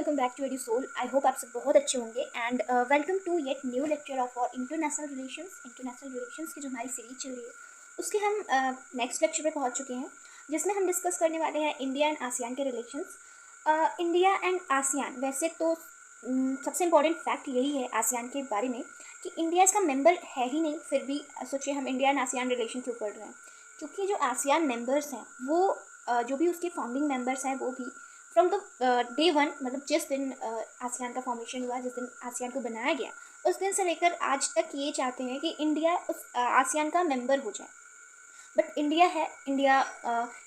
Welcome back to Edusol. I hope आप सब बहुत अच्छे होंगे and welcome to yet new lecture of our international relations की जो हमारी सीरीज चल रही है उसके हम नेक्स्ट लेक्चर पे पहुंच चुके हैं, जिसमें हम डिस्कस करने वाले हैं इंडिया एंड आसियान के रिलेशंस। इंडिया एंड आसियान, वैसे तो सबसे इम्पॉर्टेंट फैक्ट यही है आसियान के बारे में कि इंडिया इसका मेंबर है ही नहीं, फिर भी सोचिए हम इंडिया एंड आसियान रिलेशन क्यों पढ़ रहे हैं। क्योंकि जो आसियान मेंबर्स हैं वो जो भी उसके फाउंडिंग मेंबर्स हैं वो भी फ्रॉम द डे वन, मतलब जिस दिन आसियान का फॉर्मेशन हुआ, जिस दिन आसियान को बनाया गया, उस दिन से लेकर आज तक ये चाहते हैं कि इंडिया उस आसियान का मेंबर हो जाए। बट इंडिया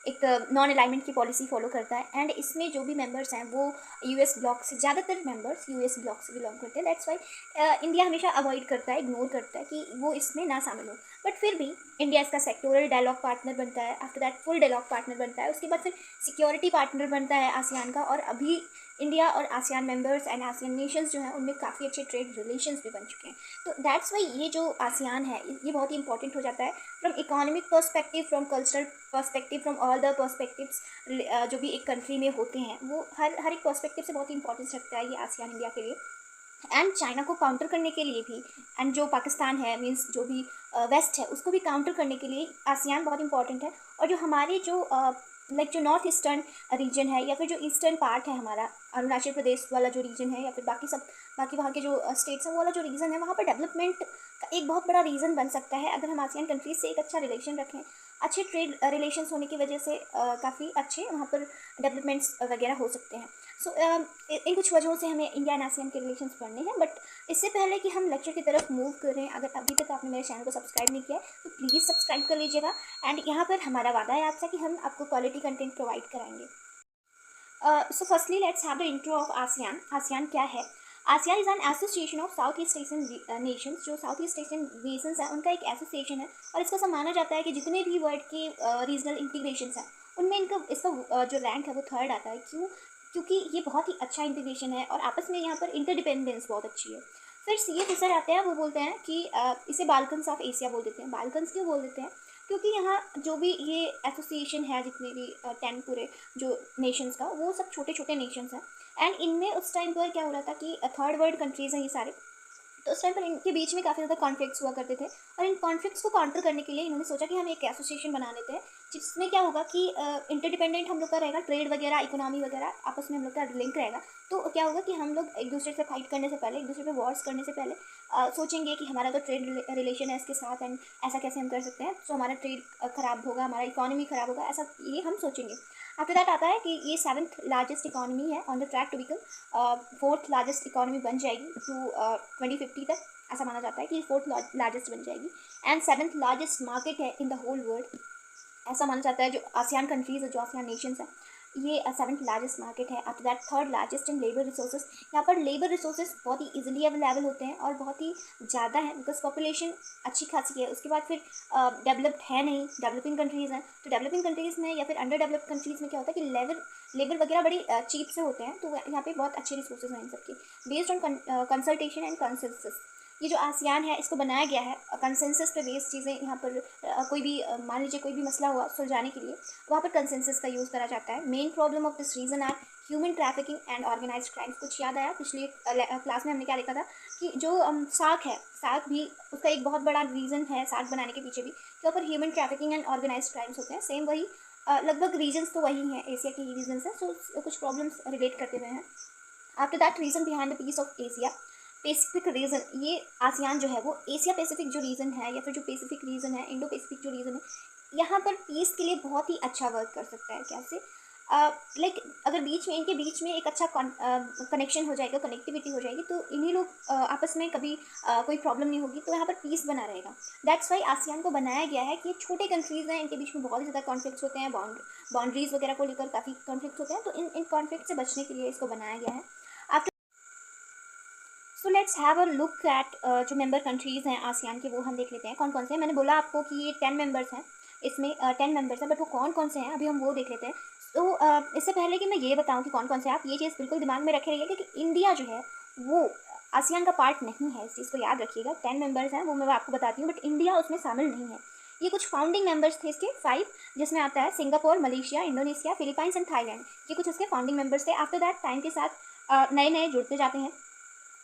एक नॉन अलाइनमेंट की पॉलिसी फॉलो करता है एंड इसमें जो भी मेंबर्स हैं वो यूएस ब्लॉक से, ज़्यादातर मेंबर्स यूएस ब्लॉक से बिलोंग करते हैं। दैट्स वाई इंडिया हमेशा अवॉइड करता है, इग्नोर करता है कि वो इसमें ना शामिल हो। बट फिर भी इंडिया इसका सेक्टोरल डायलॉग पार्टनर बनता है, after that full dialogue partner बनता है, उसके बाद फिर सिक्योरिटी पार्टनर बनता है आसियान का। और अभी इंडिया और ASEAN members and ASEAN Nations जो हैं उनमें काफ़ी अच्छे ट्रेड रिलेशंस भी बन चुके हैं। तो दैट्स वाई ये जो आसियान है ये बहुत ही इंपॉर्टेंट हो जाता है from economic perspective, from cultural perspective, from all the perspectives जो भी एक कंट्री में होते हैं, वो हर एक पर्सपेक्टिव से बहुत ही इंपॉर्टेंस रखता है ये आसियान इंडिया के लिए। एंड चाइना को काउंटर करने के लिए भी, एंड जो पाकिस्तान है मीन्स जो भी वेस्ट है उसको भी काउंटर करने के लिए आसियान बहुत इंपॉर्टेंट है। और जो हमारी जो जो नॉर्थ ईस्टर्न रीजन है या फिर जो ईस्टर्न पार्ट है हमारा, अरुणाचल प्रदेश वाला जो रीजन है या फिर बाकी वहाँ के जो स्टेट्स हैं वो वाला जो रीजन है, वहाँ पर डेवलपमेंट का एक बहुत बड़ा रीज़न बन सकता है अगर हम आसियान कंट्रीज से एक अच्छा रिलेशन रखें। अच्छे ट्रेड रिलेशंस होने की वजह से काफ़ी अच्छे वहाँ पर डेवलपमेंट्स वगैरह हो सकते हैं। सो इन कुछ वजहों से हमें इंडिया एंड आसियान के रिलेशंस पढ़ने हैं। बट इससे पहले कि हम लेक्चर की तरफ मूव करें, अगर अभी तक आपने मेरे चैनल को सब्सक्राइब नहीं किया है तो प्लीज़ सब्सक्राइब कर लीजिएगा। एंड यहाँ पर हमारा वादा है आपसे कि हम आपको क्वालिटी कंटेंट प्रोवाइड कराएंगे। So firstly let's have the intro of ASEAN. ASEAN क्या है? ASEAN is an association of south east Asian Nations. जो साउथ ईस्ट एशियन नेशंस हैं उनका एक एसोसिएशन है और इसको सब माना जाता है कि जितने भी वर्ल्ड के रीजनल इंटीग्रेशंस हैं उनमें इसका जो रैंक है वो थर्ड आता है। क्योंकि ये बहुत ही अच्छा इंटीग्रेशन है और आपस में यहाँ पर इंटरडिपेंडेंस बहुत अच्छी है। फिर सीए फिसर आते हैं, वो बोलते हैं कि इसे बाल्कन्स ऑफ एशिया बोल देते हैं। बाल्कन्स क्यों बोल देते हैं? क्योंकि यहाँ जो भी ये एसोसिएशन है, जितने भी 10 पूरे जो नेशंस का, वो सब छोटे छोटे नेशंस हैं। एंड इनमें उस टाइम पर क्या हो रहा था कि थर्ड वर्ल्ड कंट्रीज़ हैं ये सारे, तो उस टाइम पर इनके बीच में काफ़ी ज़्यादा कॉन्फ्लिक्ट्स हुआ करते थे। और इन कॉन्फ्लिक्ट्स को काउंटर करने के लिए इन्होंने सोचा कि हम एक एसोसिएशन बना लेते हैं जिसमें क्या होगा कि इंटरडिपेंडेंट हम लोग का रहेगा, ट्रेड वगैरह, इकोनॉमी वगैरह आपस में हम लोग का लिंक रहेगा। तो क्या होगा कि हम लोग एक दूसरे से फाइट करने से पहले, एक दूसरे पे वॉर्स करने से पहले सोचेंगे कि हमारा तो ट्रेड रिलेशन है इसके साथ एंड ऐसा कैसे हम कर सकते हैं, तो हमारा ट्रेड ख़राब होगा, हमारा इकोनॉमी ख़राब होगा, ऐसा ये हम सोचेंगे। आफ्टर दैट आता है कि ये 7th लार्जेस्ट इकोनॉमी है, on the track to become 4th largest economy बन जाएगी टू 2050 तक। ऐसा माना जाता है कि 4th लार्जेस्ट बन जाएगी एंड 7th लार्जेस्ट मार्केट है इन द होल वर्ल्ड। ऐसा माना जाता है जो आसियान कंट्रीज़ है, जो आसियान नेशंस हैं, ये 7th लार्जेस्ट मार्केट है। After that 3rd largest in labour resources. यहाँ पर लेबर रिसोर्सेज बहुत ही इजीली अवेलेबल होते हैं और बहुत ही ज़्यादा है बिकॉज पॉपुलेशन अच्छी खासी है। उसके बाद फिर डेवलप्ड है नहीं, डेवलपिंग कंट्रीज़ हैं, तो डेवलपिंग कंट्रीज़ में या फिर अंडर डेवलप्ड कंट्रीज़ में क्या होता है कि लेबर वगैरह बड़ी चीप से होते हैं, तो यहाँ पे बहुत अच्छे रिसोर्सेज हैं इन सबके, based on consultation and consensus. ये जो आसियान है इसको बनाया गया है कंसेंसस पे बेस्ड चीज़ें। यहाँ पर कोई भी मान लीजिए कोई भी मसला हुआ सुलझाने के लिए वहाँ पर कंसेंसस का यूज़ करा जाता है। Main problem of this region are human trafficking and organised crimes. कुछ याद आया? पिछली क्लास में हमने क्या देखा था कि जो साग है, साग भी उसका एक बहुत बड़ा रीज़न है साग बनाने के पीछे भी, कि वहाँ पर human trafficking and organised crimes होते हैं। सेम वही लगभग रीजन्स तो वही हैं, एशिया के ही रीजन्स हैं, सो कुछ प्रॉब्लम्स रिलेट करते हुए हैं। After that reason behind the peace of Asia Pacific region. ये आसियान जो है वो एशिया पैसिफिक जो रीजन है या फिर जो पैसिफिक रीजन है, इंडो पैसिफिक जो रीजन है, यहाँ पर पीस के लिए बहुत ही अच्छा वर्क कर सकता है। कैसे? अगर इनके बीच में एक अच्छा कनेक्शन हो जाएगा, कनेक्टिविटी हो जाएगी, तो इन्हीं लोग आपस में कभी कोई प्रॉब्लम नहीं होगी, तो यहाँ पर पीस बना रहेगा। दैट्स वाई आसियान को बनाया गया है कि ये छोटे कंट्रीज़ हैं, इनके बीच में बहुत ही ज़्यादा कॉन्फ्लिक्ट्स होते हैं, बाउंड्रीज़ वगैरह को लेकर काफ़ी कॉन्फ्लिक्ट होते हैं, तो इन कॉन्फ्लिक्ट से बचने के लिए इसको बनाया गया है। So let's have a look at जो मेंबर कंट्रीज़ हैं आसियान के, वो हम देख लेते हैं कौन कौन से हैं। मैंने बोला आपको कि ये 10 मेंबर्स हैं, इसमें 10 मेंबर्स हैं, बट वो कौन कौन से हैं अभी हम वो देख लेते हैं। तो इससे पहले कि मैं ये बताऊं कि कौन कौन से, आप ये चीज़ बिल्कुल दिमाग में रखे रहिएगा कि इंडिया जो है वो आसियान का पार्ट नहीं है, इस चीज़ को याद रखिएगा। 10 मेंबर्स हैं वो मैं आपको बताती हूँ, बट इंडिया उसमें शामिल नहीं है। ये कुछ फाउंडिंग मेंबर्स थे इसके 5, जिसमें आता है Singapore, Malaysia, Indonesia, Philippines and Thailand. ये कुछ इसके फाउंडिंग मेंबर्स थे। आफ्टर दैट टाइम के साथ नए नए जुड़ते जाते हैं।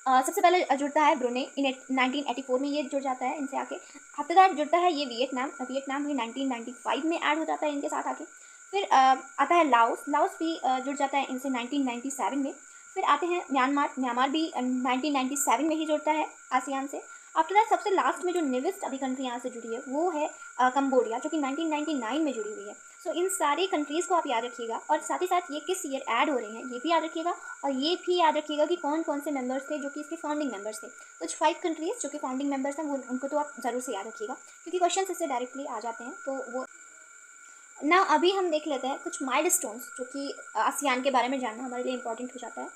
सबसे पहले जुड़ता है ब्रुनेई, इन 1984 में ये जुड़ जाता है इनसे आके। आफ्टर दैट जुड़ता है ये वियतनाम, वियतनाम भी 1995 में ऐड हो जाता है इनके साथ आके। फिर आता है लाओस, लाओस भी जुड़ जाता है इनसे 1997 में। फिर आते हैं म्यांमार, म्यांमार भी 1997 में ही जुड़ता है आसियान से। आफ्टर दैट सबसे लास्ट में जो नेवेस्ट अभी कंट्री यहाँ से जुड़ी है वो है कंबोडिया, जो कि 1999 में जुड़ी हुई है। सो इन सारी कंट्रीज़ को आप याद रखिएगा, और साथ ही साथ ये किस ईयर ऐड हो रहे हैं ये भी याद रखिएगा, और ये भी याद रखिएगा कि कौन कौन से मेंबर्स थे जो कि इसके फाउंडिंग मेंबर्स थे। कुछ 5 कंट्रीज़ जो कि फाउंडिंग मेंबर्स हैं वो उनको तो आप ज़रूर से याद रखिएगा, क्योंकि क्वेश्चन इससे डायरेक्टली आ जाते हैं। तो वो ना अभी हम देख लेते हैं कुछ माइलस्टोन्स जो कि आसियान के बारे में जानना हमारे लिए इंपॉर्टेंट हो जाता है।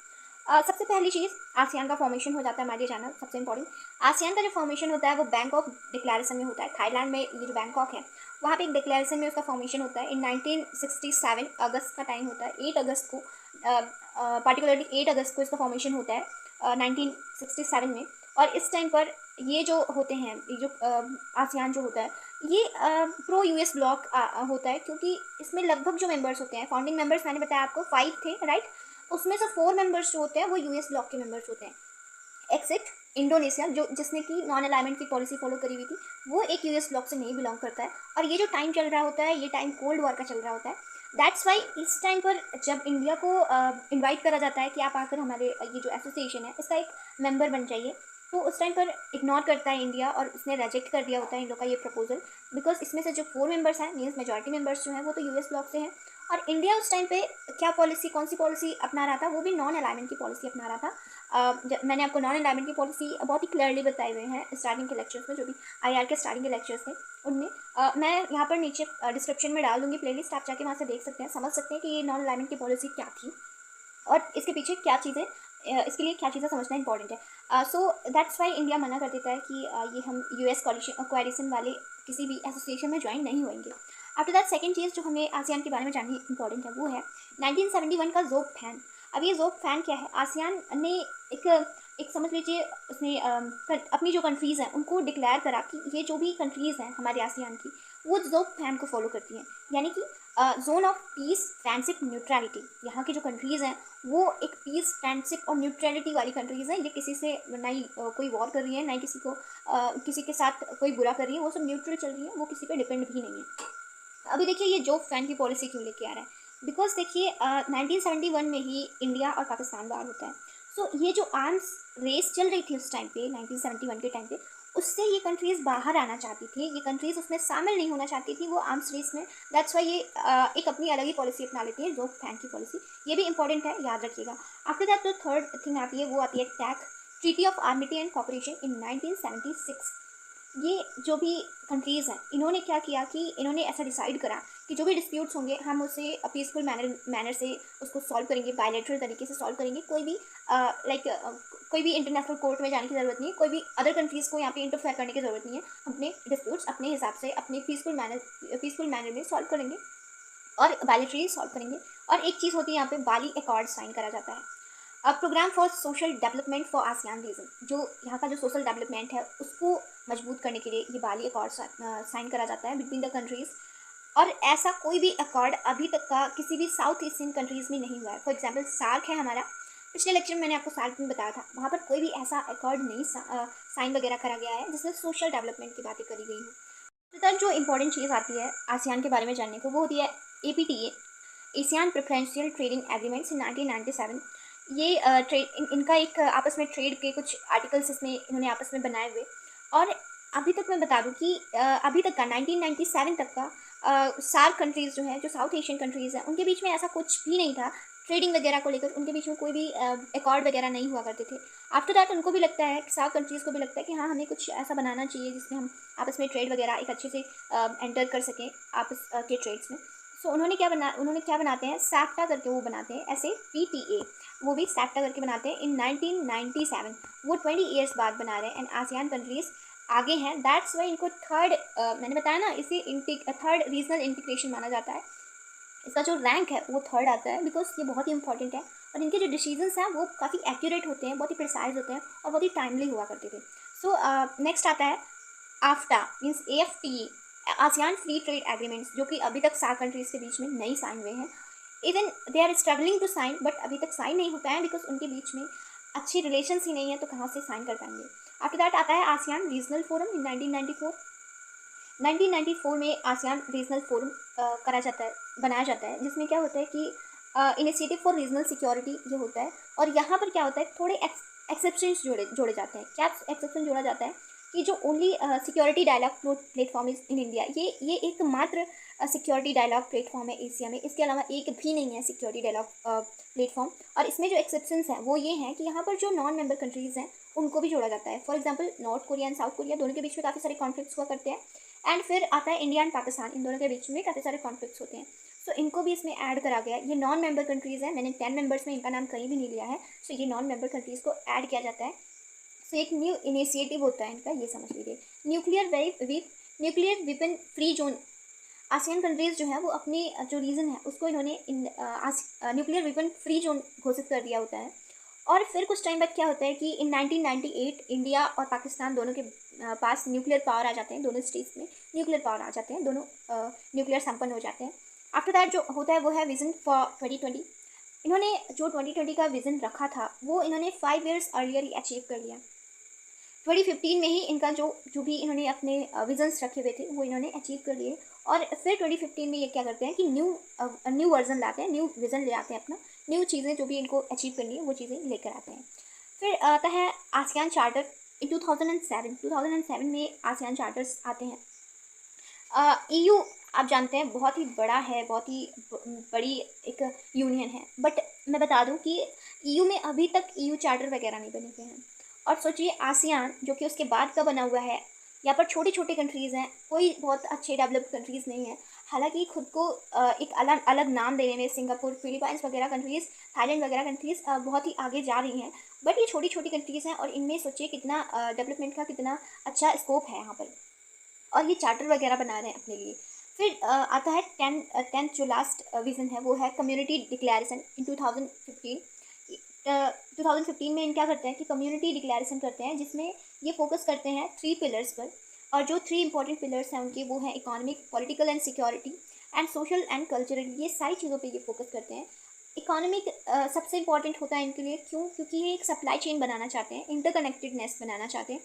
सबसे पहली चीज़, आसियान का फॉर्मेशन हो जाता है हमारे लिए जानना सबसे इंपॉर्टेंट। आसियान का जो फॉर्मेशन होता है वो बैंकॉक डिक्लेरेशन में होता है। थाईलैंड में ये जो बैंकॉक है वहाँ पे एक डिक्लेरेशन में उसका फॉर्मेशन होता है। इन 1967 अगस्त का टाइम होता है, 8 अगस्त को, पार्टिकुलरली 8 अगस्त को इसका फॉर्मेशन होता है 1967 में। और इस टाइम पर ये जो होते हैं, ये जो आसियान जो होता है ये प्रो यूएस ब्लॉक होता है, क्योंकि इसमें लगभग जो मेंबर्स होते हैं, फाउंडिंग मेंबर्स मैंने बताया आपको 5 थे, राइट। उसमें से 4 मेंबर्स जो होते हैं वो यूएस ब्लॉक के मेंबर्स होते हैं, एक्सेप्ट इंडोनेशिया जो जिसने की नॉन अलाइनमेंट की पॉलिसी फॉलो करी हुई थी, वो एक यूएस ब्लॉक से नहीं बिलोंग करता है। और ये जो टाइम चल रहा होता है ये टाइम कोल्ड वॉर का चल रहा होता है। दैट्स वाई इस टाइम पर जब इंडिया को इनवाइट करा जाता है कि आप आकर हमारे ये जो एसोसिएशन है इसका एक मेंबर बन जाइए, तो उस टाइम पर इग्नोर करता है इंडिया और उसने रिजेक्ट कर दिया होता है इन लोग का ये प्रपोजल, बिकॉज इसमें से जो 4 मेंबर्स हैं, मीन्स मेजॉरिटी मेंबर्स जो हैं वो तो यूएस ब्लॉक से हैं। और इंडिया उस टाइम पे क्या पॉलिसी, कौन सी पॉलिसी अपना रहा था, वो भी नॉन अलाइनमेंट की पॉलिसी अपना रहा था। मैंने आपको नॉन अलाइनमेंट की पॉलिसी बहुत ही क्लियरली बताए हुए हैं स्टार्टिंग के लेक्चर्स में, जो भी आईआर के स्टार्टिंग के लेक्चर्स थे उनमें। मैं यहाँ पर नीचे डिस्क्रिप्शन में डाल दूँगी प्लेलिस्ट, आप जाके वहाँ से देख सकते हैं, समझ सकते हैं कि ये नॉन अलाइनमेंट की पॉलिसी क्या थी और इसके पीछे क्या चीज़ें, इसके लिए क्या चीज़ें समझना इंपॉर्टेंट है। सो दैट्स वाई इंडिया मना कर देता है कि ये हम यूएस कोएलिशन वाले किसी भी एसोसिएशन में ज्वाइन नहीं होंगे। आफ्टर दैट सेकंड चीज़ जो हमें आसियान के बारे में जाननी इंपॉर्टेंट है वो है 1971 का जोक फैन। अब ये जोक फैन क्या है, आसियान ने एक एक समझ लीजिए उसने अपनी जो कंट्रीज़ हैं उनको डिक्लेयर करा कि ये जो भी कंट्रीज़ हैं हमारे आसियान की वो जोक फैन को फॉलो करती हैं, यानी कि zone of peace, friendship, neutrality. यहाँ की जो कंट्रीज़ हैं वो एक पीस, फ्रेंडशिप और न्यूट्रलिटी वाली कंट्रीज़ हैं। ये किसी से ना ही कोई वॉर कर रही है, ना ही किसी को किसी के साथ कोई बुरा कर रही है, वो सब न्यूट्रल चल रही है, वो किसी पे डिपेंड भी नहीं है। अभी देखिए ये जोक फैन की पॉलिसी क्यों लेके आ रहा है, बिकॉज देखिए 1971 में ही इंडिया और पाकिस्तान बाहर होता है। सो ये जो आर्म्स रेस चल रही थी उस टाइम पे 1971 के टाइम पे, उससे ये कंट्रीज़ बाहर आना चाहती थी, ये कंट्रीज़ उसमें शामिल नहीं होना चाहती थी वो आर्म्स रेस में। दैट्स वाई ये एक अपनी अलग ही पॉलिसी अपना लेती है, जोक फैन की पॉलिसी। ये भी इंपॉर्टेंट है, याद रखिएगा। आफ्टर दैट जो थर्ड थिंग आती है वो आती है TAC, treaty of amity and cooperation in 1976। ये जो भी कंट्रीज़ हैं इन्होंने क्या किया कि इन्होंने ऐसा डिसाइड करा कि जो भी डिस्प्यूट्स होंगे हम उसे पीसफुल मैनर से उसको सॉल्व करेंगे, बायलैटरल तरीके से सॉल्व करेंगे। कोई भी कोई भी इंटरनेशनल कोर्ट में जाने की ज़रूरत नहीं है, कोई भी अदर कंट्रीज़ को यहाँ पे इंटरफेयर करने की ज़रूरत नहीं है। अपने डिस्प्यूट्स अपने हिसाब से अपने पीसफुल मैनर में सॉल्व करेंगे और बायलैटरली सॉल्व करेंगे। और एक चीज़ होती है यहाँ पे, बाली अकॉर्ड साइन करा जाता है। अब programme for social development for ASEAN region, जो यहाँ का जो सोशल डेवलपमेंट है उसको मजबूत करने के लिए ये बाली अकॉर्ड साइन करा जाता है बिटवीन द कंट्रीज़। और ऐसा कोई भी अकॉर्ड अभी तक का किसी भी साउथ एशियन कंट्रीज़ में नहीं हुआ है। फॉर एग्जांपल सार्क है हमारा, पिछले लेक्चर में मैंने आपको सार्क में बताया था, वहाँ पर कोई भी ऐसा अकॉर्ड नहीं साइन वगैरह करा गया है जिसमें सोशल डेवलपमेंट की बातें करी गई हो। तो जो इंपॉर्टेंट चीज़ आती है आसियान के बारे में जानने को वो होती है APTA, Asian preferential trading agreements in 1997। ये इनका एक आपस में ट्रेड के कुछ आर्टिकल्स इसमें इन्होंने आपस में बनाए हुए। और अभी तक मैं बता दूं कि अभी तक का 1997 तक का सार्क कंट्रीज़ जो हैं, जो साउथ एशियन कंट्रीज़ हैं, उनके बीच में ऐसा कुछ भी नहीं था ट्रेडिंग वगैरह को लेकर। उनके बीच में कोई भी अकॉर्ड वगैरह नहीं हुआ करते थे। आफ्टर दैट उनको भी लगता है, सार्क कंट्रीज़ को भी लगता है कि हाँ हमें कुछ ऐसा बनाना चाहिए जिसमें हम आपस में ट्रेड वगैरह एक अच्छे से एंटर कर सकें आपस के ट्रेड्स में। सो उन्होंने क्या बनाते हैं, सैक्टा करके वो बनाते हैं, ऐसे PTA, वो भी सैक्टा करके बनाते हैं इन 1997। वो 20 ईयर्स बाद बना रहे हैं एंड आसियान कंट्रीज़ आगे हैं। दैट्स वाई इनको थर्ड, मैंने बताया ना, इसे थर्ड रीजनल इंटीग्रेशन माना जाता है। इसका जो रैंक है वो थर्ड आता है, बिकॉज ये बहुत ही इंपॉर्टेंट है और इनके जो डिसीजंस हैं वो काफ़ी एक्यूरेट होते हैं, बहुत ही प्रिसाइज होते हैं और बहुत ही टाइमली हुआ करते थे। सो नेक्स्ट आता है AFTA, means AFTA, ASEAN free trade agreements, जो कि अभी तक सार्क कंट्रीज़ के बीच में नहीं साइन हुए हैं। Even they are struggling to sign, but अभी तक साइन नहीं हो पाए बिकॉज उनके बीच में अच्छे रिलेशंस ही नहीं है, तो कहाँ से साइन कर पाएंगे। आफ्टर दैट आता है आसियान रीजनल फोरम इन 1994। 1994 में आसियान रीजनल फोरम करा जाता है, बनाया जाता है, जिसमें क्या होता है कि इनिशिएटिव फॉर रीजनल सिक्योरिटी ये होता है। और यहाँ पर क्या होता है, थोड़े एक्सेप्शंस जोड़े जाते हैं। क्या एक्सेप्शन जोड़ा जाता है कि जो only security dialogue platform is in India, ये एकमात्र सिक्योरिटी डायलॉग प्लेटफॉर्म है एशिया में, इसके अलावा एक भी नहीं है सिक्योरिटी डायलॉग प्लेटफॉर्म। और इसमें जो एक्सेप्शंस हैं वो ये हैं कि यहाँ पर जो नॉन मेंबर कंट्रीज़ हैं उनको भी जोड़ा जाता है। For example north Korea and south Korea दोनों के बीच में काफ़ी सारे कॉन्फ्लिक्ट्स हुआ करते हैं। एंड फिर आता है इंडिया एंड पाकिस्तान, इन दोनों के बीच में काफ़ी सारे कॉन्फ्लिक्ट्स होते हैं। सो इनको भी इसमें ऐड करा गया है। ये नॉन मेंबर कंट्रीज़ हैं, मैंने 10 मेंबर्स में इनका नाम कहीं भी नहीं लिया है। सो ये नॉन मेंबर कंट्रीज़ को ऐड किया जाता है। सो एक न्यू इनिशिएटिव होता है इनका, ये समझ लीजिए। Nuclear weapon free zone, ASEAN countries जो है वो अपनी जो रीजन है उसको इन्होंने न्यूक्लियर वेपन फ्री जोन घोषित कर दिया होता है। और फिर कुछ टाइम बाद क्या होता है कि इन 1998 इंडिया और पाकिस्तान दोनों के पास न्यूक्लियर पावर आ जाते हैं, दोनों स्टेट्स में न्यूक्लियर पावर आ जाते हैं, दोनों न्यूक्लियर संपन्न हो जाते हैं। आफ्टर दैट जो होता है वो है विजन फॉर 2020। इन्होंने जो 2020 का विज़न रखा था वो इन्होंने 5 ईयर्स अर्लियर ही अचीव कर लिया। 2015 में ही इनका जो भी इन्होंने अपने विजन्स रखे हुए थे वो इन्होंने अचीव कर लिए। और फिर 2015 में ये क्या करते हैं कि न्यू वर्जन लाते हैं, न्यू विज़न ले आते हैं अपना, न्यू चीज़ें जो भी इनको अचीव करनी है वो चीज़ें लेकर आते हैं। फिर आता है आसियान चार्टर इन 2007 में आसियान चार्टर्स आते हैं। EU आप जानते हैं बहुत ही बड़ा है, बहुत ही बड़ी एक यूनियन है, बट मैं बता दूं कि EU में अभी तक EU चार्टर वगैरह नहीं बने हुए हैं। और सोचिए आसियान जो कि उसके बाद का बना हुआ है, यहाँ पर छोटे छोटे कंट्रीज़ हैं, कोई बहुत अच्छे डेवलप्ड कंट्रीज़ नहीं हैं। हालांकि खुद को एक अलग अलग नाम देने में सिंगापुर, फिलीपाइंस वगैरह कंट्रीज़, थाईलैंड वगैरह कंट्रीज़ बहुत ही आगे जा रही हैं, बट ये छोटी छोटी कंट्रीज़ हैं और इनमें सोचिए कितना डेवलपमेंट का कितना अच्छा स्कोप है यहाँ पर, और ये चार्टर वगैरह बना रहे हैं अपने लिए। फिर आता है टेंथ जो लास्ट विज़न है वो है कम्युनिटी डिक्लेरेशन इन 2015। 2015 में इन क्या करते हैं कि कम्युनिटी डिक्लेरेशन करते हैं, जिसमें ये फोकस करते हैं 3 पिलर्स पर। और जो 3 इंपॉर्टेंट पिलर्स हैं उनके वो हैं economic, political and security and social and cultural, ये सारी चीज़ों पे ये फोकस करते हैं। इकोनॉमिक सबसे इंपॉर्टेंट होता है इनके लिए, क्यों? क्योंकि ये एक सप्लाई चेन बनाना चाहते हैं, इंटरकनेक्टेडनेस बनाना चाहते हैं।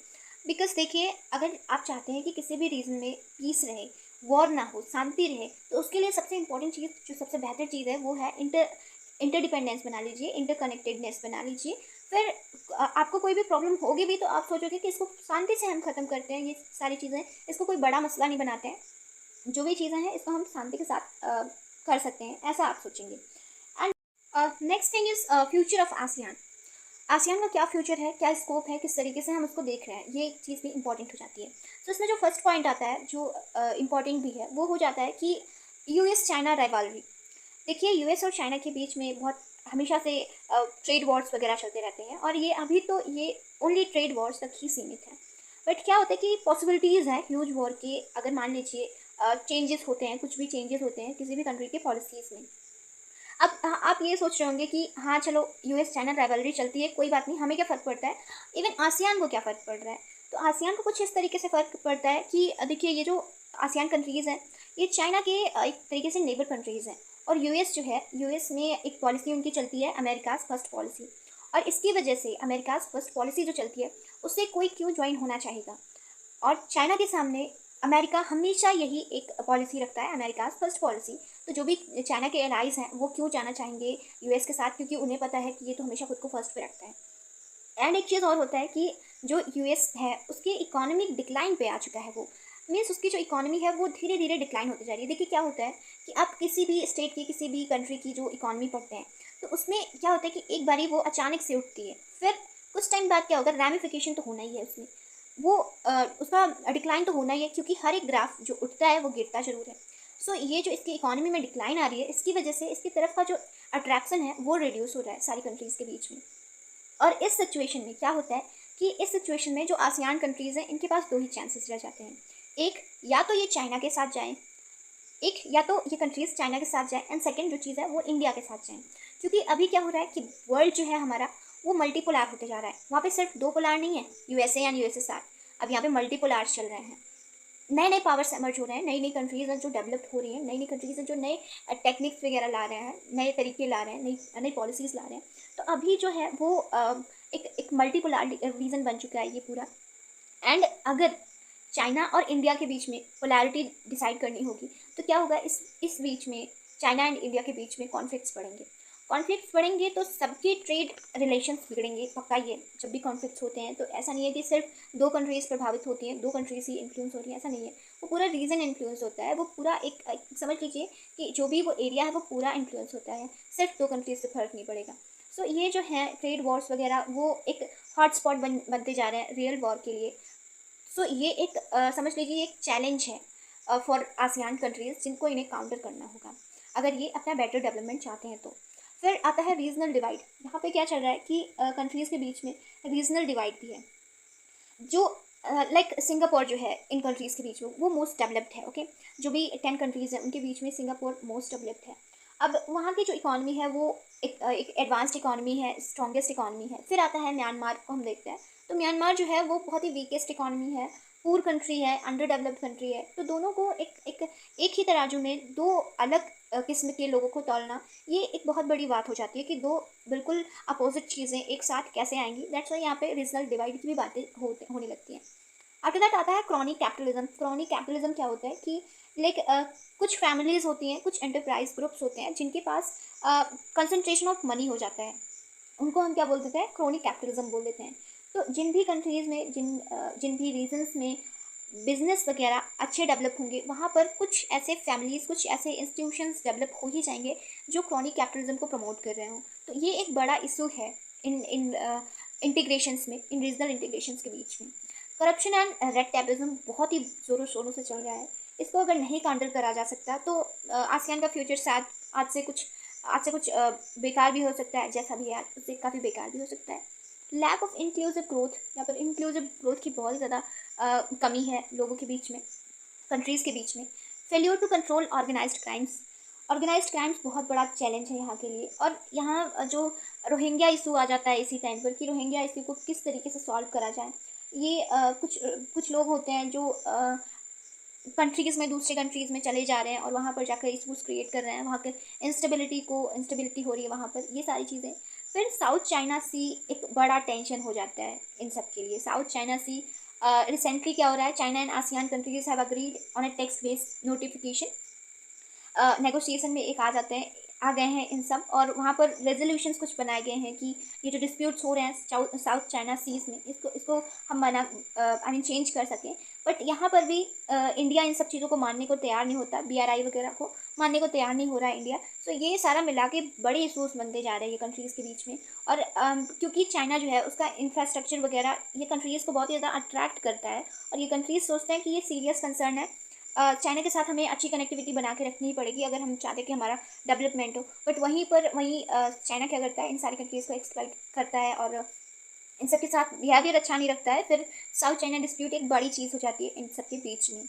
बिकॉज देखिए अगर आप चाहते हैं कि किसी भी रीजन में पीस रहे, वॉर ना हो, शांति रहे, तो उसके लिए सबसे इंपॉर्टेंट चीज़, जो सबसे बेहतर चीज़ है वो है इंटरडिपेंडेंस बना लीजिए, इंटरकनेक्टेडनेस बना लीजिए। फिर आपको कोई भी प्रॉब्लम होगी भी तो आप सोचोगे कि इसको शांति से हम ख़त्म करते हैं, ये सारी चीज़ें, इसको कोई बड़ा मसला नहीं बनाते हैं, जो भी चीज़ें हैं इसको हम शांति के साथ कर सकते हैं, ऐसा आप सोचेंगे। And next thing is future of ASEAN. ASEAN का क्या फ्यूचर है, क्या स्कोप है, किस तरीके से हम उसको देख रहे हैं, ये चीज़ भी इंपॉर्टेंट हो जाती है। तो इसमें जो फर्स्ट पॉइंट आता है जो इम्पॉर्टेंट भी है वो हो जाता है कि US चाइना राइवलरी। देखिए US और चाइना के बीच में बहुत हमेशा से ट्रेड वॉर्स वगैरह चलते रहते हैं, और ये अभी तो ये ओनली ट्रेड वॉर्स तक ही सीमित है। बट क्या होता है कि पॉसिबिलिटीज़ हैं ह्यूज वॉर के, अगर मान लीजिए चेंजेस होते हैं, कुछ भी चेंजेस होते हैं किसी भी कंट्री के पॉलिसीज़ में। अब आप ये सोच रहे होंगे कि हाँ चलो US चाइना राइवलरी चलती है, कोई बात नहीं, हमें क्या फ़र्क पड़ता है, इवन आसियान को क्या फ़र्क पड़ रहा है। तो आसियान को कुछ इस तरीके से फ़र्क पड़ता है कि देखिए ये जो आसियान कंट्रीज़ हैं ये चाइना के एक तरीके से नेबर कंट्रीज़ हैं। और US जो है, US में एक पॉलिसी उनकी चलती है अमेरिकाज़ फर्स्ट पॉलिसी, और इसकी वजह से अमेरिकाज़ फर्स्ट पॉलिसी जो चलती है उससे कोई क्यों ज्वाइन होना चाहेगा। और चाइना के सामने अमेरिका हमेशा यही एक पॉलिसी रखता है, अमेरिकाज़ फर्स्ट पॉलिसी। तो जो भी चाइना के एलाइज़ हैं वो क्यों जाना चाहेंगे US के साथ, क्योंकि उन्हें पता है कि ये तो हमेशा खुद को फर्स्ट पे रखता है। एंड एक चीज़ और होता है कि जो US है उसके इकोनॉमिक डिक्लाइन पे आ चुका है, वो मीन्स उसकी जो इकोनॉमी है वो धीरे धीरे डिक्लाइन होती जा रही है। देखिए क्या होता है कि आप किसी भी स्टेट की, किसी भी कंट्री की जो इकोनॉमी पढ़ते हैं तो उसमें क्या होता है कि एक बारी वो अचानक से उठती है, फिर कुछ टाइम बाद क्या होगा, रैमिफिकेशन तो होना ही है उसमें, वो उसका डिक्लाइन तो होना ही है, क्योंकि हर एक ग्राफ जो उठता है वो गिरता जरूर है। सो ये जो इसकी इकोनॉमी में डिक्लाइन आ रही है, इसकी वजह से इसकी तरफ का जो अट्रैक्शन है वो रिड्यूस हो रहा है सारी कंट्रीज़ के बीच में। और इस सिचुएशन में क्या होता है कि इस सिचुएशन में जो आसियान कंट्रीज़ हैं इनके पास 2 ही चांसेस रह जाते हैं। एक, या तो ये चाइना के साथ जाएँ, एक या तो ये कंट्रीज़ चाइना के साथ जाएँ, एंड सेकेंड जो चीज़ है वो इंडिया के साथ जाएँ। क्योंकि अभी क्या हो रहा है कि वर्ल्ड जो है हमारा वो मल्टीपोलार होते जा रहा है, वहाँ पे सिर्फ 2 पोलार नहीं है, USA एंड USSR, अब यहाँ पे मल्टीपोलार्स चल रहे हैं। नए नए पावर्स एमर्ज हो रहे हैं, नई नई कंट्रीज़ हैं जो डेवलप्ड हो रही हैं, नई नई कंट्रीज़ हैं जो नए टेक्निक्स वगैरह ला रहे हैं, नए तरीके ला रहे हैं, नई नई पॉलिसीज़ ला रहे हैं। तो अभी जो है वो एक मल्टीपोलर रीजन बन चुका है ये पूरा। एंड अगर चाइना और इंडिया के बीच में पोलैरिटी डिसाइड करनी होगी तो क्या होगा, इस बीच में चाइना एंड इंडिया के बीच में कॉन्फ्लिक्ट्स बढ़ेंगे। कॉन्फ्लिक्ट्स बढ़ेंगे तो सबके ट्रेड रिलेशंस बिगड़ेंगे, पक्का। ये जब भी कॉन्फ्लिक्ट्स होते हैं तो ऐसा नहीं है कि सिर्फ दो कंट्रीज़ प्रभावित होती हैं, दो कंट्रीज ही इन्फ्लुएंस हो रही हैं, ऐसा नहीं है। वो पूरा रीजन इन्फ्लुएंस होता है, वो पूरा एक समझ लीजिए कि जो भी वो एरिया है वो पूरा इन्फ्लुएंस होता है, सिर्फ दो कंट्रीज से फर्क नहीं पड़ेगा। सो ये जो है ट्रेड वॉर्स वगैरह वो एक हॉटस्पॉट बनते जा रहे हैं रियल वॉर के लिए। सो ये एक समझ लीजिए एक चैलेंज है फॉर आसियान कंट्रीज़ जिनको इन्हें काउंटर करना होगा अगर ये अपना बेटर डेवलपमेंट चाहते हैं तो। फिर आता है रीजनल डिवाइड। यहाँ पे क्या चल रहा है कि कंट्रीज़ के बीच में रीजनल डिवाइड भी है। जो लाइक सिंगापुर जो है इन कंट्रीज़ के बीच में वो मोस्ट डेवलप्ड है, ओके। जो भी 10 कंट्रीज़ हैं उनके बीच में सिंगापुर मोस्ट डेवलप्ड है। अब वहाँ की जो इकॉनमी है वो एक एडवांस्ड इकॉनमी है, स्ट्रॉन्गेस्ट इकॉनमी है। फिर आता है म्यांमार को हम देखते हैं, तो म्यांमार जो है वो बहुत ही वीकेस्ट इकॉनमी है, पूर कंट्री है, अंडर डेवलप्ड कंट्री है। तो दोनों को एक ही तराजू में दो अलग किस्म के लोगों को तौलना, ये एक बहुत बड़ी बात हो जाती है कि दो बिल्कुल अपोजिट चीज़ें एक साथ कैसे आएंगी। दैट्स वाई यहाँ पे रीजनल डिवाइड की भी बातें होने लगती हैं। आफ्टर दैट आता है क्रॉनिक कैपिटलिज्म। क्रॉनिक कैपिटलिज्म क्या होता है कि लाइक कुछ फैमिलीज होती हैं, कुछ एंटरप्राइज ग्रुप्स होते हैं जिनके पास कंसंट्रेशन ऑफ मनी हो जाता है, उनको हम क्या बोल देते हैं, क्रोनिक कैपिटलिज्म बोल देते हैं। तो जिन भी कंट्रीज़ में जिन भी रीजन्स में बिजनेस वगैरह अच्छे डेवलप होंगे वहाँ पर कुछ ऐसे फैमिलीज़, कुछ ऐसे इंस्टीट्यूशंस डेवलप हो ही जाएंगे जो क्रोनिक कैपिटलिज्म को प्रमोट कर रहे हों। तो ये एक बड़ा इशू है इन इन इंटीग्रेशंस में, इन रीजनल इंटीग्रेशंस के बीच में। करप्शन एंड रेड टेपिज्म बहुत ही ज़ोरों शोरों से चल रहा है। इसको अगर नहीं काउंटर करा जा सकता तो आसियान का फ्यूचर शायद आज से कुछ बेकार भी हो सकता है, जैसा भी है आज उससे काफ़ी बेकार भी हो सकता है। लैक ऑफ इंक्लूसिव ग्रोथ, यहाँ पर इंक्लूसिव ग्रोथ की बहुत ज़्यादा कमी है लोगों के बीच में, कंट्रीज़ के बीच में। Failure to control organised crimes. Organised crimes बहुत बड़ा चैलेंज है यहाँ के लिए। और यहाँ जो रोहिंग्या इशू आ जाता है इसी टाइम पर कि रोहिंग्या इशू को किस तरीके से सॉल्व करा जाए। ये कुछ लोग होते हैं जो कंट्रीज़ में, दूसरे कंट्रीज़ में चले जा रहे हैं और वहाँ पर जाकर इशूज़ क्रिएट कर रहे हैं, वहाँ के इंस्टेबिलिटी हो रही है वहाँ पर, ये सारी चीज़ें। फिर साउथ चाइना सी एक बड़ा टेंशन हो जाता है इन सब के लिए। साउथ चाइना सी रिसेंटली क्या हो रहा है, China and ASEAN countries have agreed on a text based notification, negotiation में आ गए हैं इन सब। और वहाँ पर रेजोल्यूशंस कुछ बनाए गए हैं कि ये जो डिस्प्यूट्स हो रहे हैं साउथ चाइना सीज में, इसको हम आई मीन चेंज कर सकें। बट यहाँ पर भी इंडिया इन सब चीज़ों को मानने को तैयार नहीं होता, BRI वगैरह को मानने को तैयार नहीं हो रहा है इंडिया। सो ये सारा मिला के बड़े इशूज़ बनते जा रहे हैं ये कंट्रीज़ के बीच में। और क्योंकि चाइना जो है उसका इंफ्रास्ट्रक्चर वगैरह ये कंट्रीज़ को बहुत ही ज़्यादा अट्रैक्ट करता है और ये कंट्रीज़ सोचते हैं कि ये सीरियस कंसर्न है, चाइना के साथ हमें अच्छी कनेक्टिविटी बना के रखनी ही पड़ेगी अगर हम चाहते हैं कि हमारा डेवलपमेंट हो। बट वहीं चाइना क्या करता है, इन सारी कंट्रीज़ को एक्सप्लॉइट करता है और इन सब के साथ बिहेवियर अच्छा नहीं रखता है। फिर साउथ चाइना डिस्प्यूट एक बड़ी चीज़ हो जाती है इन सब के बीच में।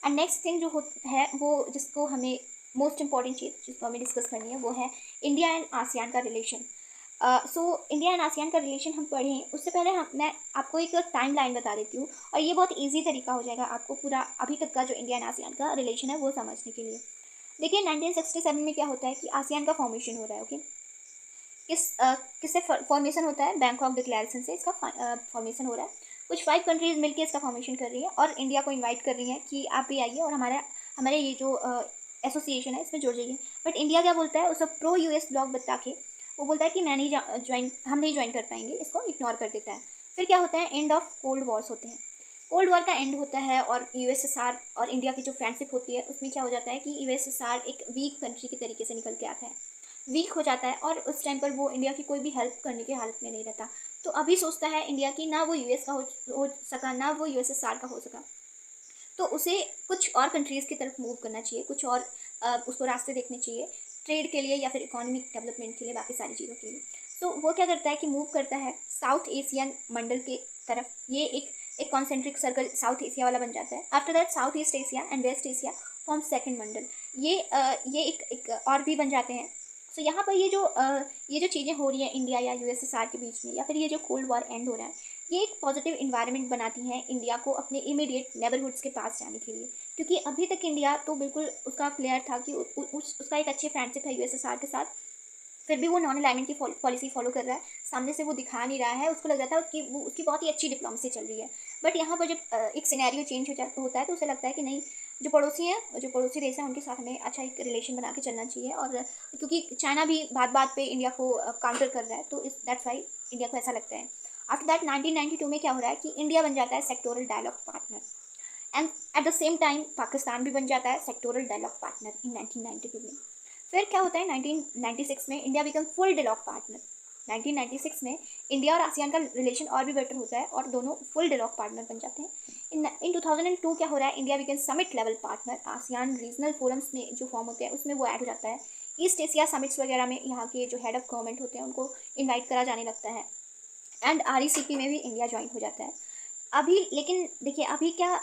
एंड नेक्स्ट थिंग जो है वो जिसको हमें मोस्ट इंपॉर्टेंट चीज़ जिसको हमें डिस्कस करनी है वो है इंडिया एंड आसियान का relation. So India and ASEAN का रिलेशन हम पढ़ें उससे पहले मैं आपको एक टाइम लाइन बता देती हूँ और ये बहुत ईजी तरीका हो जाएगा आपको पूरा अभी तक का जो इंडिया एंड आसियान का रिलेशन है वो समझने के लिए। देखिए 1967 में क्या होता है कि आसियान का फॉर्मेशन हो रहा है, ओके। किससे फॉर्मेशन होता है, बैंकॉक डिक्लेरेशन से इसका फॉर्मेशन हो रहा है। कुछ 5 कंट्रीज़ मिलकर इसका फॉर्मेशन कर रही है और इंडिया को इन्वाइट कर रही है कि आप भी आइए और हमारे ये जो एसोसिएशन है इसमें जुड़ जाइए। बट इंडिया क्या बोलता है, उसे प्रो US ब्लॉक बता के वो बोलता है कि हम नहीं ज्वाइन कर पाएंगे, इसको इग्नोर कर देता है। फिर क्या होता है, एंड ऑफ कोल्ड वॉर्स होते हैं। कोल्ड वॉर का एंड होता है और USSR और इंडिया की जो फ्रेंडशिप होती है उसमें क्या हो जाता है कि USSR एक वीक कंट्री के तरीके से निकल के आता है, वीक हो जाता है और उस टाइम पर वो इंडिया की कोई भी हेल्प करने की हालत में नहीं रहता। तो अभी सोचता है इंडिया की ना वो US का हो सका ना वो USSR का हो सका, तो उसे कुछ और कंट्रीज़ की तरफ मूव करना चाहिए, कुछ और उसको रास्ते देखने चाहिए ट्रेड के लिए या फिर इकोनॉमिक डेवलपमेंट के लिए, बाकी सारी चीज़ों के लिए। तो वो क्या करता है कि मूव करता है साउथ एशियन मंडल के तरफ। ये एक कॉन्सेंट्रिक सर्कल साउथ एशिया वाला बन जाता है। After that South East Asia and West Asia form second मंडल। ये एक और भी बन जाते हैं। सो यहाँ पर ये जो चीज़ें हो रही हैं इंडिया या USSR के बीच में, या फिर ये जो कोल्ड वॉर एंड हो रहा है, ये एक पॉजिटिव इन्वायरमेंट बनाती हैं इंडिया को अपने इमीडिएट नेबरहुड्स के पास जाने के लिए, क्योंकि अभी तक इंडिया तो बिल्कुल उसका क्लियर था कि उसका एक अच्छी फ्रेंडशिप है यूएसएसआर के साथ, फिर भी वो नॉन अलाइनमेंट की पॉलिसी फॉलो कर रहा है, सामने से वो दिखा नहीं रहा है, उसको लग रहा था कि वो उसकी बहुत ही अच्छी डिप्लोमेसी चल रही है। बट यहाँ पर जब एक सिनेरियो चेंज होता है तो उसे लगता है कि नहीं, जो पड़ोसी देश हैं उनके साथ हमें अच्छा एक रिलेशन बना के चलना चाहिए, और क्योंकि चाइना भी बात बात पे इंडिया को काउंटर कर रहा है, तो इस दैट्स वाई इंडिया को ऐसा लगता है। आफ्टर दैट 1992 में क्या हो रहा है कि इंडिया बन जाता है sectoral dialogue partner, and at the same time Pakistan भी बन जाता है सेक्टोरल डायलॉग पार्टनर इन 1992 में। फिर क्या होता है 1996 में India become full dialogue partner. 1996 में इंडिया और आसियान का रिलेशन और भी बेटर होता है और दोनों फुल डायलॉग पार्टनर बन जाते हैं। इन 2002 क्या हो रहा है, India become summit level partner. ASEAN regional forums में जो फॉर्म होते हैं उसमें वो ऐड हो जाता है। ईस्ट एशिया समिट्स वगैरह में यहाँ के जो हेड ऑफ गवर्नमेंट होते हैं उनको इन्वाइट करा जाने लगता है, एंड RECP में भी इंडिया ज्वाइन हो जाता है। अभी लेकिन देखिए अभी क्या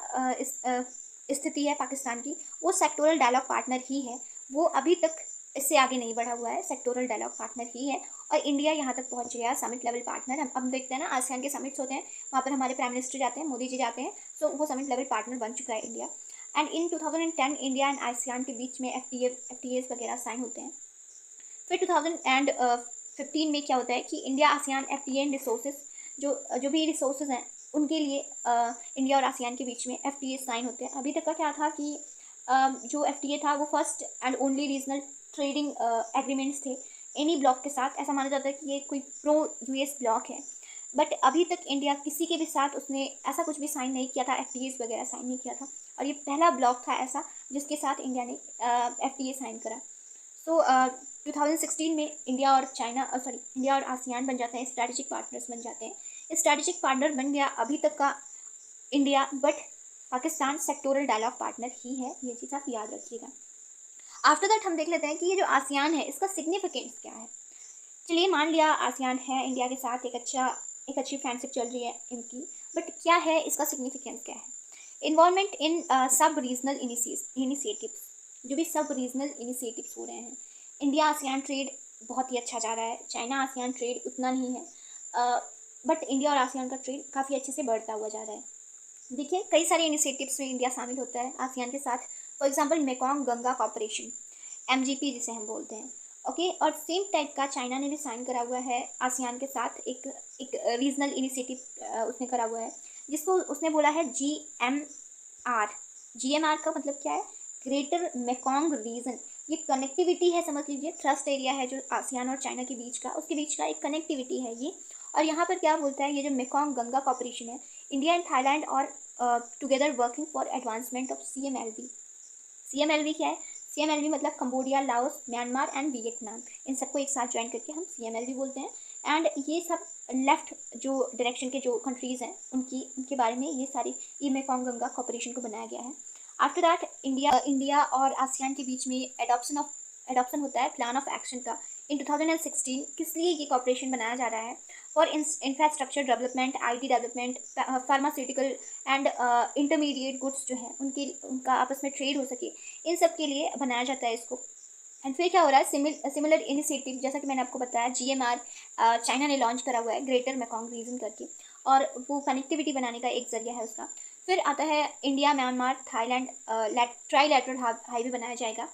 स्थिति है पाकिस्तान की, वो सेक्टोरल डायलॉग पार्टनर ही है, वो अभी तक इससे आगे नहीं बढ़ा हुआ है, सेक्टोरल डायलॉग पार्टनर ही है, और इंडिया यहाँ तक पहुँच गया समिट लेवल पार्टनर। हम देखते हैं ना आसियान के समिट्स होते हैं, वहाँ पर हमारे प्राइम मिनिस्टर जाते हैं, मोदी जी जाते हैं, सो वो समिट लेवल पार्टनर बन चुका है India. And in 2010 India and ASEAN के बीच में FTAs वगैरह साइन होते हैं। फिर 2015 में क्या होता है कि India ASEAN FTA and resources, जो भी रिसोर्सेज हैं उनके लिए इंडिया और आसियान के बीच में FTA साइन होते हैं। अभी तक का क्या था कि जो FTA था वो first and only regional trading agreements थे एनी ब्लॉक के साथ। ऐसा माना जाता है कि ये कोई प्रो US ब्लॉक है, बट अभी तक इंडिया किसी के भी साथ उसने ऐसा कुछ भी साइन नहीं किया था, FTAs वगैरह साइन नहीं किया था, और ये पहला ब्लॉक था ऐसा जिसके साथ इंडिया ने FTA साइन करा। सो 2016 में इंडिया और आसियान बन जाते हैं स्ट्रैटेजिक पार्टनर्स बन जाते हैं। स्ट्रैटेजिक पार्टनर बन गया अभी तक का India, but Pakistan sectoral dialogue partner ही है, ये चीज़ आप याद रखिएगा। आफ्टर दैट हम देख लेते हैं कि ये जो आसियान है इसका सिग्निफिकेंस क्या है। चलिए मान लिया आसियान है, इंडिया के साथ एक अच्छी फ्रेंडशिप चल रही है इनकी, बट क्या है इसका सिग्निफिकेंस क्या है। इन्वॉल्वमेंट इन सब रीजनल इनिशिएटिव्स, जो भी सब रीजनल इनिशिएटिव्स हो रहे हैं। इंडिया आसियान ट्रेड बहुत ही अच्छा जा रहा है, चाइना आसियान ट्रेड उतना नहीं है, बट इंडिया और आसियान का ट्रेड काफ़ी अच्छे से बढ़ता हुआ जा रहा है। देखिए कई सारे इनिशिएटिव्स में इंडिया शामिल होता है आसियान के साथ, for example Mekong Ganga corporation, MGP जिसे हम बोलते हैं, ओके। और सेम टाइप का चाइना ने भी साइन करा हुआ है आसियान के साथ, एक रीजनल इनिशिएटिव उसने करा हुआ है जिसको उसने बोला है GMR का मतलब क्या है, ग्रेटर मेकोंग रीजन। ये कनेक्टिविटी है, समझ लीजिए थ्रस्ट एरिया है जो आसियान और चाइना के बीच का, उसके बीच का एक कनेक्टिविटी है ये। और यहाँ पर क्या बोलता है, ये जो मेकोंग गंगा कॉर्पोरेशन है, India and Thailand are together working for advancement of CMLV। CMLV क्या है, CMLV मतलब Cambodia, Laos, Myanmar and Vietnam, इन सबको एक साथ ज्वाइन करके हम CMLV बोलते हैं। एंड ये सब लेफ्ट जो डायरेक्शन के जो कंट्रीज़ हैं उनके बारे में ये सारी मेकोंग गंगा कॉर्पोरेशन को बनाया गया है। आफ्टर दैट इंडिया और आसियान के बीच में एडॉप्शन होता है प्लान ऑफ एक्शन का इन 2016। किस लिए ये कॉर्पोरेशन बनाया जा रहा है, for infrastructure development, IT development, pharmaceutical and intermediate goods जो हैं उनका आपस में ट्रेड हो सके, इन सब के लिए बनाया जाता है इसको। एंड फिर क्या हो रहा है, सिमिलर इनिशिएटिव जैसा कि मैंने आपको बताया GMR चाइना ने लॉन्च करा हुआ है ग्रेटर मेकोंग रीजन करके, और वो कनेक्टिविटी बनाने का एक जरिया है उसका। फिर आता है India, Myanmar, Thailand trilateral highway बनाया जाएगा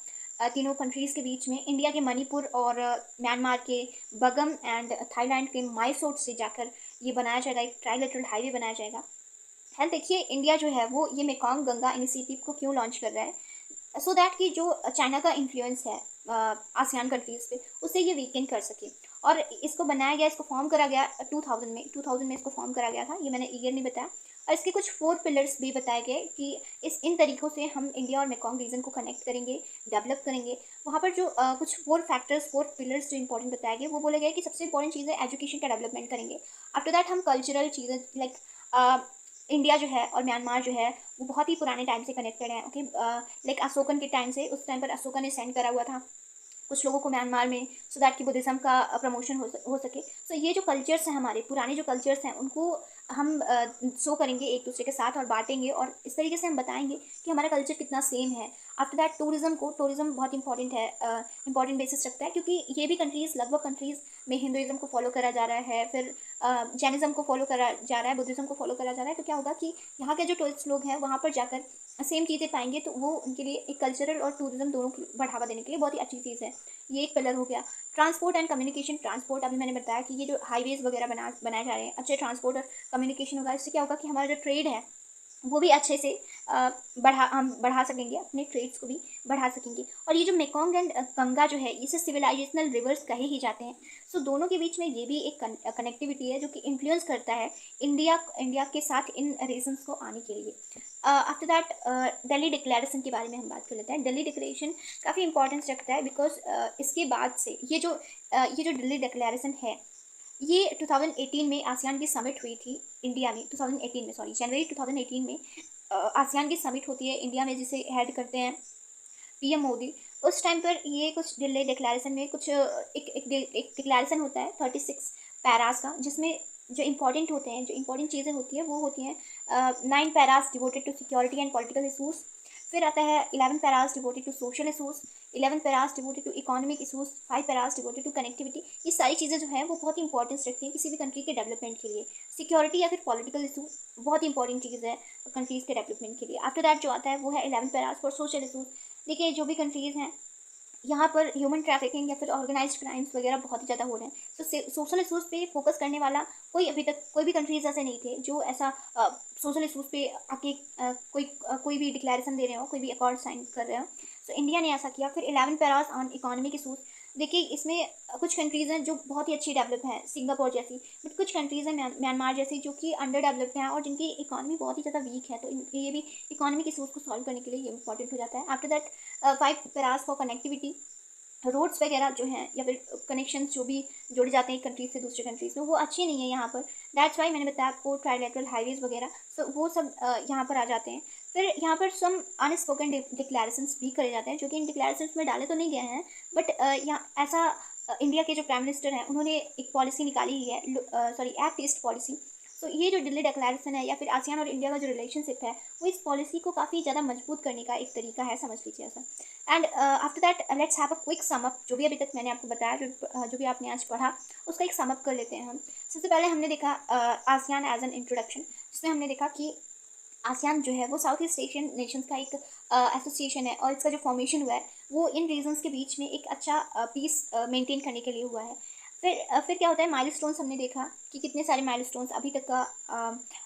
तीनों कंट्रीज़ के बीच में। इंडिया के मणिपुर और म्यांमार के बगम एंड थाईलैंड के माइसोट से जाकर ये बनाया जाएगा, एक ट्राईलैटरल हाईवे बनाया जाएगा। है देखिए इंडिया जो है वो ये मेकोंग गंगा इनिशिएटिव को क्यों लॉन्च कर रहा है, सो दैट कि जो चाइना का इन्फ्लुएंस है आसियान कंट्रीज़ पे उसे ये वीकेंड कर सके। और इसको बनाया गया, इसको फॉर्म करा गया 2000 में इसको फॉर्म करा गया था, ये मैंने ईयर नहीं बताया। और इसके कुछ 4 पिलर्स भी बताए गए कि इन तरीक़ों से हम इंडिया और मेकोंग रीजन को कनेक्ट करेंगे, डेवलप करेंगे। वहाँ पर जो कुछ 4 पिलर्स जो इंपॉर्टेंट बताए गए वो बोले गए कि सबसे इंपॉर्टेंट चीज़ है एजुकेशन का डेवलपमेंट करेंगे। आफ्टर दैट हम कल्चरल चीज़ें लाइक इंडिया जो है और म्यांमार जो है वो बहुत ही पुराने टाइम से कनेक्टेड है, ओके। लाइक अशोकन के टाइम से, उस टाइम पर अशोका ने सेंड करा हुआ था कुछ लोगों को म्यांमार में, सो दैट कि बुद्धिज़्म का प्रमोशन हो सके। सो ये जो कल्चर्स हैं हमारे पुराने जो कल्चर्स हैं उनको हम शो करेंगे एक दूसरे के साथ और बांटेंगे, और इस तरीके से हम बताएंगे कि हमारा कल्चर कितना सेम है। आफ्टर दैट टूरिज्म बहुत इंपॉर्टेंट है, इंपॉर्टेंट बेसिस रखता है, क्योंकि ये भी कंट्रीज़, लगभग कंट्रीज़ में हिंदुइज्म को फॉलो करा जा रहा है, फिर जैनिज़्म को फॉलो करा जा रहा है, बुद्धिज़्म को फॉलो करा जा रहा है। तो क्या होगा कि यहाँ के जो टूरिस्ट लोग हैं वहाँ पर जाकर सेम चीज़ें पाएंगे, तो वो उनके लिए एक कल्चरल और टूरिज्म दोनों को बढ़ावा देने के लिए बहुत ही अच्छी चीज़ है। ये एक पिलर हो गया। ट्रांसपोर्ट एंड कम्युनिकेशन, ट्रांसपोर्ट अभी मैंने बताया कि ये जो हाईवेज़ वगैरह बनाए जा रहे हैं, अच्छे ट्रांसपोर्ट और कम्युनिकेशन होगा। इससे क्या होगा कि हमारा जो ट्रेड है वो भी अच्छे से हम बढ़ा सकेंगे, अपने ट्रेड्स को भी बढ़ा सकेंगे। और ये जो मेकोंग एंड गंगा जो है, इसे सिविलाइजेशनल रिवर्स कहे ही जाते हैं। सो दोनों के बीच में ये भी एक कनेक्टिविटी है जो कि इन्फ्लुएंस करता है इंडिया के साथ इन रीजन्स को आने के लिए। आफ्टर दैट दिल्ली डिक्लेरेशन के बारे में हम बात कर लेते हैं। दिल्ली डिक्लेरेशन काफ़ी इंपॉर्टेंस रखता है, बिकॉज इसके बाद से ये जो दिल्ली डिक्लेरेशन है, ये 2018 में आसियान की समिट हुई थी इंडिया में, 2018 में, सॉरी, जनवरी 2018 में आसियान की समिट होती है इंडिया में, जिसे हेड करते हैं पीएम मोदी। उस टाइम पर ये कुछ दिल्ली डिक्लेरेशन में कुछ एक डिक्लेरेशन होता है 36 पैरास का, जिसमें जो इंपॉर्टेंट होते हैं, जो इंपॉर्टेंट चीज़ें होती हैं वो होती हैं 9 paras devoted to security and political issues. फिर आता है 11 paras devoted to social issues, 11 paras devoted to economic issues, 5 paras devoted to connectivity. ये सारी चीज़ें जो हैं वो बहुत इंपॉर्टेंस रखती हैं किसी भी कंट्री के डेवलपमेंट के लिए। सिक्योरिटी या फिर पॉलिटिकल इशू बहुत इंपॉर्टेंट चीज़ है कंट्रीज़ के डेवलपमेंट के लिए। आफ्टर दैट जो आता है वो है 11 पैरास फॉर सोशल इशूज़। देखिए, जो भी कंट्रीज़ हैं यहाँ पर ह्यूमन ट्रैफिकिंग या फिर ऑर्गेनाइज्ड क्राइम्स वगैरह बहुत ही ज़्यादा हो रहे हैं। तो सोशल इशूज़ पे फोकस करने वाला अभी तक कोई भी कंट्रीज ऐसे नहीं थे जो ऐसा सोशल इशूज़ पे आके कोई भी डिक्लेरेशन दे रहे हो, कोई भी अकॉर्ड साइन कर रहे हो। तो इंडिया ने ऐसा किया। फिर 11 पैरास ऑन इकोनॉमिक इशूज़। देखिए, इसमें कुछ कंट्रीज़ हैं जो बहुत ही अच्छी डेवलप हैं, सिंगापुर जैसी, बट कुछ कंट्रीज़ हैं म्यांमार जैसी जो कि अंडर डेवलप्ड हैं और जिनकी इकॉनमी बहुत ही ज़्यादा वीक है। तो ये भी इकोनॉमिक इशूज़ को सॉल्व करने के लिए ये इंपॉर्टेंट हो जाता है। After that 5 paras for connectivity. Roads वगैरह जो हैं या फिर कनेक्शंस जो भी जुड़ जाते हैं एक कंट्री से दूसरे कंट्रीज में, वो अच्छे नहीं है यहाँ पर। दैट्स वाई मैंने बताया आपको ट्राइलेटरल हाईवेज वगैरह, सो वो सब यहाँ पर आ जाते हैं। फिर यहाँ पर सम अनस्पोकन डिक्लेरेशंस भी करे जाते हैं, जो कि इन डिक्लेरेशंस में डाले तो नहीं गए हैं, बट यहाँ ऐसा इंडिया के जो प्राइम मिनिस्टर हैं उन्होंने एक पॉलिसी निकाली ही है, सॉरी, एक्ट ईस्ट पॉलिसी। तो ये जो दिल्ली डिक्लेरेशन है या फिर आसियान और इंडिया का जो रिलेशनशिप है, वो इस पॉलिसी को काफ़ी ज़्यादा मजबूत करने का एक तरीका है, समझ लीजिए ऐसा। And after that let's have a quick sum up. जो भी अभी तक मैंने आपको बताया, जो भी आपने आज पढ़ा, उसका एक सम अप कर लेते हैं हम। सबसे पहले हमने देखा आसियान एज एन इंट्रोडक्शन, जिसमें हमने देखा कि आसियान जो है वो साउथ ईस्ट एशियन नेशंस का एक एसोसिएशन है, और इसका जो फॉर्मेशन हुआ है वो इन रीजन्स के बीच में एक अच्छा पीस मेंटेन करने के लिए हुआ है। फिर क्या होता है, माइलस्टोन्स हमने देखा कि कितने सारे माइलस्टोन्स अभी तक का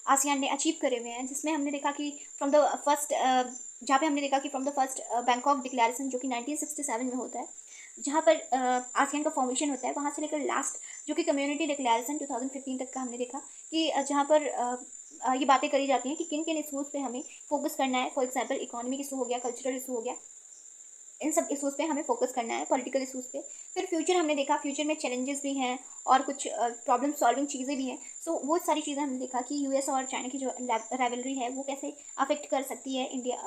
आसियान ने अचीव करे हुए हैं, जिसमें हमने देखा कि फ्रॉम द फर्स्ट जहाँ पे हमने देखा कि from the first Bangkok declaration जो कि 1967 में होता है, जहाँ पर आसियान का फॉर्मेशन होता है, वहाँ से लेकर लास्ट जो कि कम्युनिटी डिक्लेरेशन 2015 तक का हमने देखा कि जहाँ पर ये बातें करी जाती हैं कि किन किन इशूज़ पे हमें फोकस करना है। फॉर एग्जांपल, इकोनॉमिक इशू हो गया, कल्चरल इशू हो गया, इन सब इशूज़ पे हमें फोकस करना है, पॉलिटिकल इशूज़ पे। फिर फ्यूचर हमने देखा, फ्यूचर में चैलेंजेस भी हैं और कुछ प्रॉब्लम सॉल्विंग चीज़ें भी हैं। सो वो सारी चीज़ें हमने देखा कि यूएस और चाइना की जो राइवलरी है वो कैसे अफेक्ट कर सकती है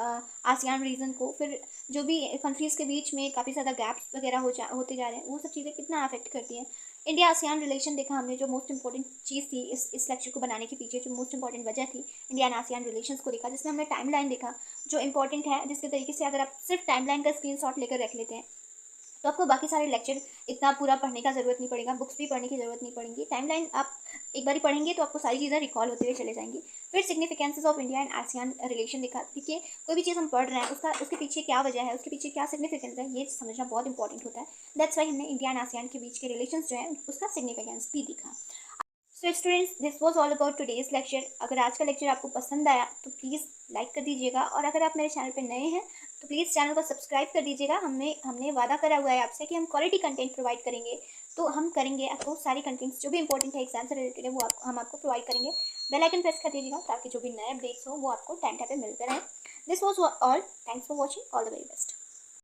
आसियान रीजन को। फिर जो भी कंट्रीज़ के बीच में काफ़ी ज़्यादा गैप्स वगैरह होते जा रहे हैं, वो सब चीज़ें कितना अफेक्ट करती हैं। इंडिया आसियान रिलेशन देखा हमने, जो मोस्ट इंपॉर्टेंट चीज़ थी इस लेक्चर को बनाने के पीछे, जो मोस्ट इंपॉर्टेंट वजह थी, इंडिया एंड आसियान रिलेशंस को देखा, जिसमें हमने टाइमलाइन देखा जो इंपॉर्टेंट है, जिसके तरीके से अगर आप सिर्फ टाइमलाइन का स्क्रीनशॉट लेकर रख लेते हैं तो आपको बाकी सारे लेक्चर इतना पूरा पढ़ने का ज़रूरत नहीं पड़ेगा, बुक्स भी पढ़ने की ज़रूरत नहीं पड़ेगी। टाइमलाइन आप एक बार पढ़ेंगे तो आपको सारी चीज़ें रिकॉल होते हुए चले जाएंगी। फिर significances of India and ASEAN relation देखा। देखिए, कोई भी चीज़ हम पढ़ रहे हैं उसके पीछे क्या वजह है, उसके पीछे क्या सिग्निफिकेंस है, ये समझना बहुत इंपॉर्टेंट होता है। दैट्स वाई हमने इंडिया एंड आसियान के बीच के रिलेशन जो है उसका सिग्निफिकेंस भी देखा। So students, this was all about today's lecture. अगर आज का लेक्चर आपको पसंद आया तो प्लीज़ लाइक कर दीजिएगा, और अगर आप मेरे चैनल पर नए हैं तो प्लीज़ चैनल को सब्सक्राइब कर दीजिएगा। हमने वादा करा हुआ है आपसे कि हम क्वालिटी कंटेंट प्रोवाइड करेंगे, तो हम करेंगे। आपको सारी कंटेंट्स जो भी इंपॉर्टेंट है एग्जाम से रिलेटेड है वो हम आपको प्रोवाइड करेंगे। बेल आइकन प्रेस कर दीजिएगा ताकि जो भी नए अपडेट्स हो वो आपको टाइम टाइम पे मिलते रहें। This was all. Thanks for watching. All the very best.